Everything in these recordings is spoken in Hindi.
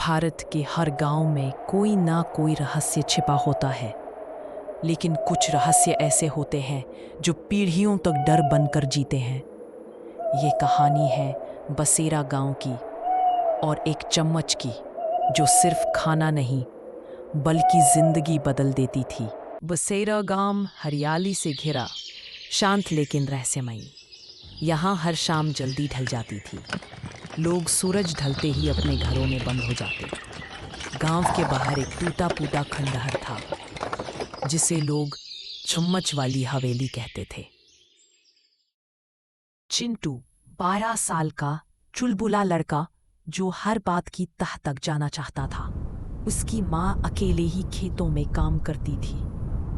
भारत के हर गांव में कोई ना कोई रहस्य छिपा होता है, लेकिन कुछ रहस्य ऐसे होते हैं जो पीढ़ियों तक डर बनकर जीते हैं। ये कहानी है बसेरा गांव की और एक चम्मच की जो सिर्फ खाना नहीं बल्कि जिंदगी बदल देती थी। बसेरा गांव हरियाली से घिरा, शांत लेकिन रहस्यमयी। यहाँ हर शाम जल्दी ढल जाती थी। लोग सूरज ढलते ही अपने घरों में बंद हो जाते। गांव के बाहर एक टूटा फूटा खंडहर था जिसे लोग चम्मच वाली हवेली कहते थे। चिंटू 12 साल का चुलबुला लड़का जो हर बात की तह तक जाना चाहता था। उसकी माँ अकेले ही खेतों में काम करती थी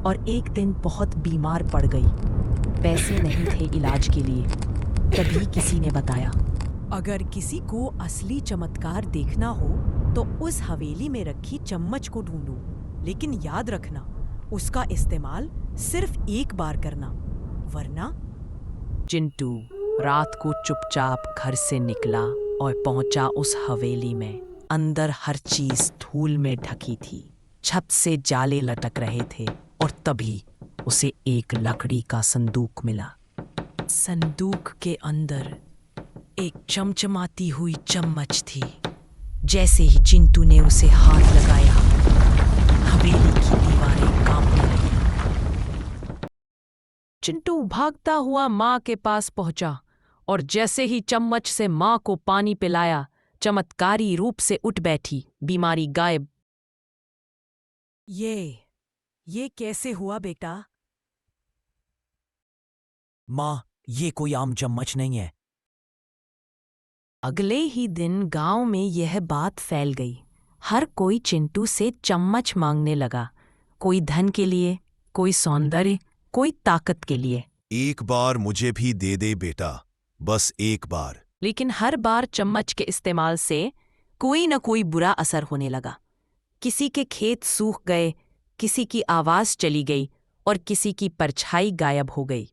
और एक दिन बहुत बीमार पड़ गई। पैसे नहीं थे इलाज के लिए। तभी किसी ने बताया, अगर किसी को असली चमत्कार देखना हो तो उस हवेली में रखी चम्मच को ढूंढो, लेकिन याद रखना उसका इस्तेमाल सिर्फ एक बार करना, वरना। चिंटू रात को चुपचाप घर से निकला और पहुंचा उस हवेली में। अंदर हर चीज धूल में ढकी थी, छत से जाले लटक रहे थे और तभी उसे एक लकड़ी का संदूक मिला। संदूक के अंदर एक चमचमाती हुई चम्मच थी। जैसे ही चिंटू ने उसे हाथ लगाया, हवेली की दीवारें कांपने लगीं। चिंटू भागता हुआ माँ के पास पहुंचा और जैसे ही चम्मच से माँ को पानी पिलाया, चमत्कारी रूप से उठ बैठी, बीमारी गायब। ये कैसे हुआ बेटा? माँ, ये कोई आम चम्मच नहीं है। अगले ही दिन गांव में यह बात फैल गई। हर कोई चिंटू से चम्मच मांगने लगा। कोई धन के लिए, कोई सौंदर्य, कोई ताकत के लिए। एक बार मुझे भी दे दे बेटा, बस एक बार। लेकिन हर बार चम्मच के इस्तेमाल से कोई न कोई बुरा असर होने लगा। किसी के खेत सूख गए, किसी की आवाज चली गई और किसी की परछाई गायब हो गई।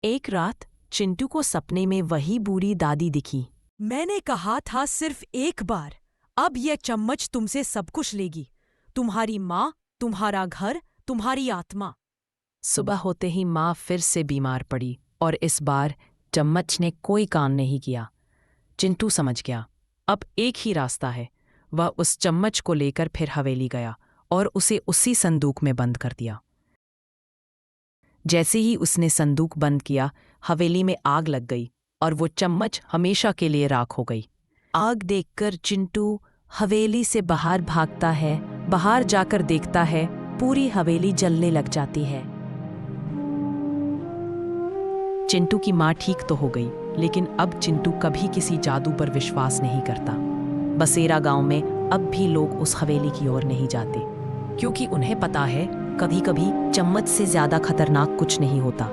एक रात चिंटू को सपने में वही बूढ़ी दादी दिखी। मैंने कहा था सिर्फ एक बार, अब यह चम्मच तुमसे सब कुछ लेगी, तुम्हारी माँ, तुम्हारा घर, तुम्हारी आत्मा। सुबह होते ही माँ फिर से बीमार पड़ी और इस बार चम्मच ने कोई काम नहीं किया। चिंटू समझ गया, अब एक ही रास्ता है। वह उस चम्मच को लेकर फिर हवेली गया और उसे उसी संदूक में बंद कर दिया। जैसे ही उसने संदूक बंद किया, हवेली में आग लग गई और वो चम्मच हमेशा के लिए राख हो गई। आग देखकर चिंटू हवेली से बाहर भागता है। बाहर जाकर देखता है पूरी हवेली जलने लग जाती है। चिंटू की माँ ठीक तो हो गई, लेकिन अब चिंटू कभी किसी जादू पर विश्वास नहीं करता। बसेरा गांव में अब भी लोग उस हवेली की ओर नहीं जाते, क्योंकि उन्हें पता है कभी-कभी चम्मच से ज्यादा खतरनाक कुछ नहीं होता।